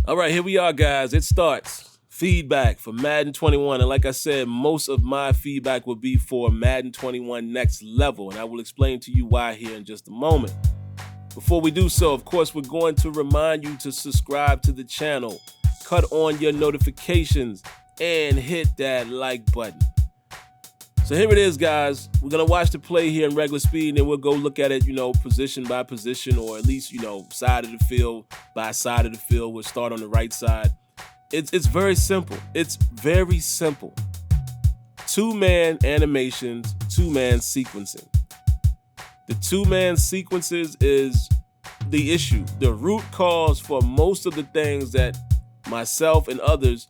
All right, here we are, guys. It starts. Feedback for Madden 21. And like I said, most of my feedback will be for Madden 21 Next Level. And I will explain to you why here in just a moment. Before we do so, of course, we're going to remind you to subscribe to the channel, cut on your notifications, and hit that like button. So here it is, guys. We're going to watch the play here in regular speed, and then we'll go look at it, position by position, or at least, side of the field by side of the field. We'll start on the right side. It's very simple. It's very simple. Two-man animations, two-man sequencing. The two-man sequences is the issue, the root cause for most of the things that myself and others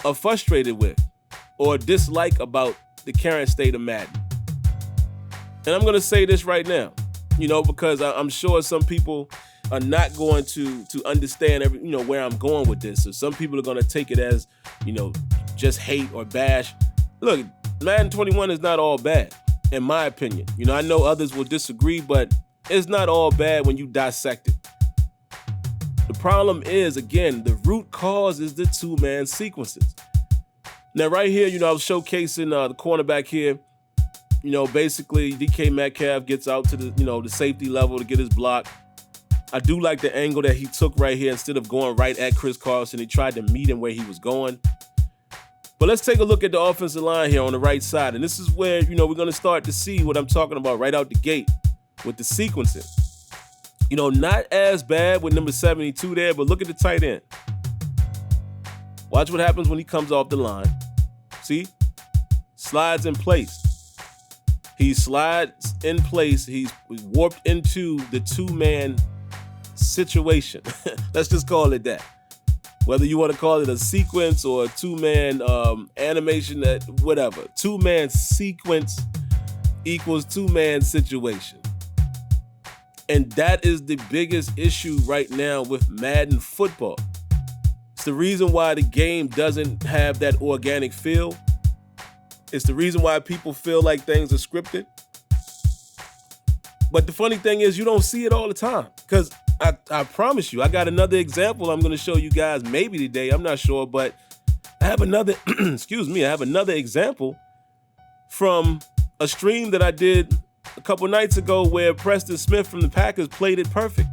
are frustrated with or dislike about the current state of Madden. And I'm going to say this right now, because I'm sure some people are not going to understand where I'm going with this. So some people are going to take it as, just hate or bash. Look, Madden 21 is not all bad, in my opinion. I know others will disagree, but it's not all bad when you dissect it. The problem is, again, the root cause is the two-man sequences. Now, right here, I was showcasing the cornerback here. Basically, DK Metcalf gets out to the safety level to get his block. I do like the angle that he took right here. Instead of going right at Chris Carson, he tried to meet him where he was going. But let's take a look at the offensive line here on the right side. And this is where, we're going to start to see what I'm talking about right out the gate with the sequencing. Not as bad with number 72 there, but look at the tight end. Watch what happens when he comes off the line. See? Slides in place. He slides in place. He's warped into the two-man situation. Let's just call it that. Whether you want to call it a sequence or a two-man animation, whatever. Two-man sequence equals two-man situation. And that is the biggest issue right now with Madden football. It's the reason why the game doesn't have that organic feel. It's the reason why people feel like things are scripted. But the funny thing is you don't see it all the time. Because I promise you, I got another example I'm going to show you guys maybe today. I'm not sure, but I have another, I have another example from a stream that I did a couple nights ago where Preston Smith from the Packers played it perfect.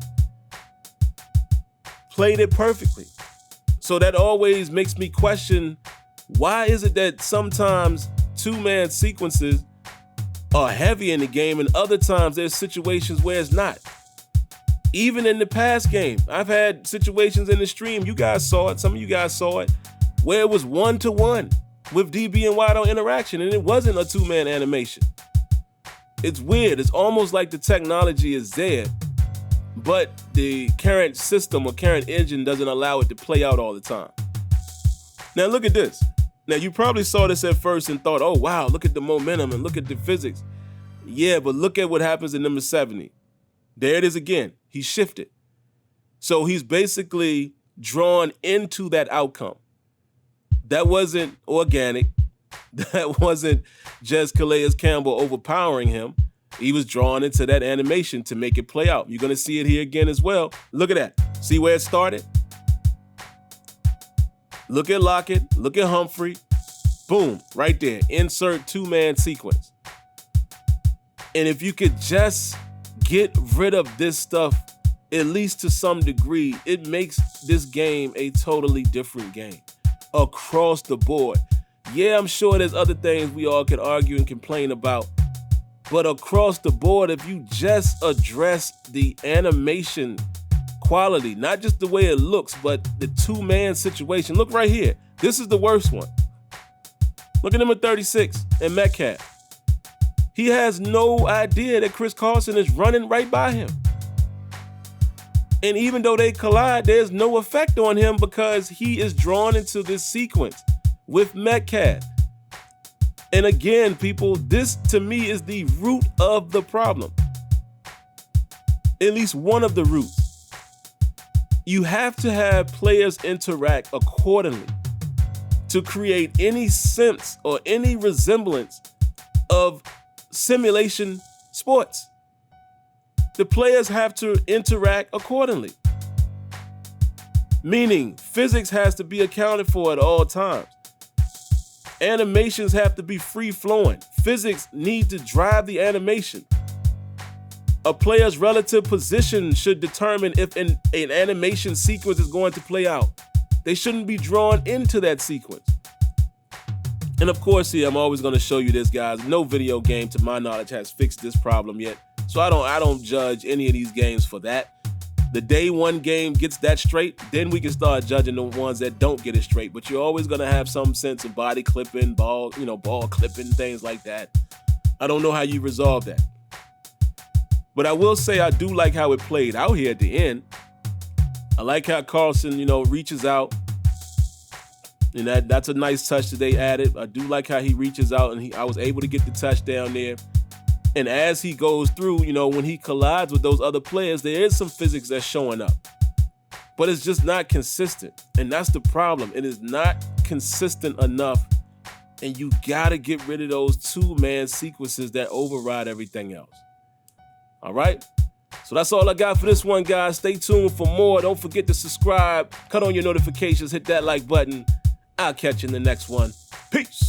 Played it perfectly. So that always makes me question, why is it that sometimes two-man sequences are heavy in the game and other times there's situations where it's not? Even in the past game, I've had situations in the stream, you guys saw it, some of you guys saw it, where it was one-to-one with DB and wide on interaction and it wasn't a two-man animation. It's weird. It's almost like the technology is there, but the current system or current engine doesn't allow it to play out all the time. Now look at this. Now you probably saw this at first and thought, oh wow, look at the momentum and look at the physics. Yeah, but look at what happens in number 70. There it is again. He shifted. So he's basically drawn into that outcome. That wasn't organic. That wasn't just Calais Campbell overpowering him. He was drawn into that animation to make it play out. You're going to see it here again as well. Look at that. See where it started? Look at Lockett. Look at Humphrey. Boom. Right there. Insert two-man sequence. And if you could just get rid of this stuff, at least to some degree, it makes this game a totally different game across the board. Yeah, I'm sure there's other things we all could argue and complain about. But across the board, if you just address the animation quality, not just the way it looks, but the two-man situation. Look right here. This is the worst one. Look at number 36 and Metcalf. He has no idea that Chris Carson is running right by him. And even though they collide, there's no effect on him because he is drawn into this sequence with Metcalf. And again, people, this to me is the root of the problem. At least one of the roots. You have to have players interact accordingly to create any sense or any resemblance of simulation sports. The players have to interact accordingly. meaning physics has to be accounted for at all times. Animations have to be free-flowing. Physics need to drive the animation. A player's relative position should determine if an animation sequence is going to play out. They shouldn't be drawn into that sequence. And of course, here, I'm always going to show you this, guys. No video game, to my knowledge, has fixed this problem yet. So I don't judge any of these games for that. The day one game gets that straight, then we can start judging the ones that don't get it straight. But you're always going to have some sense of body clipping, ball clipping, things like that. I don't know how you resolve that. But I will say I do like how it played out here at the end. I like how Carlson, reaches out. And that's a nice touch that they added. I do like how he reaches out, and I was able to get the touchdown there. And as he goes through, when he collides with those other players, there is some physics that's showing up. But it's just not consistent. And that's the problem. It is not consistent enough. And you got to get rid of those two-man sequences that override everything else. All right? So that's all I got for this one, guys. Stay tuned for more. Don't forget to subscribe. Cut on your notifications. Hit that like button. I'll catch you in the next one. Peace.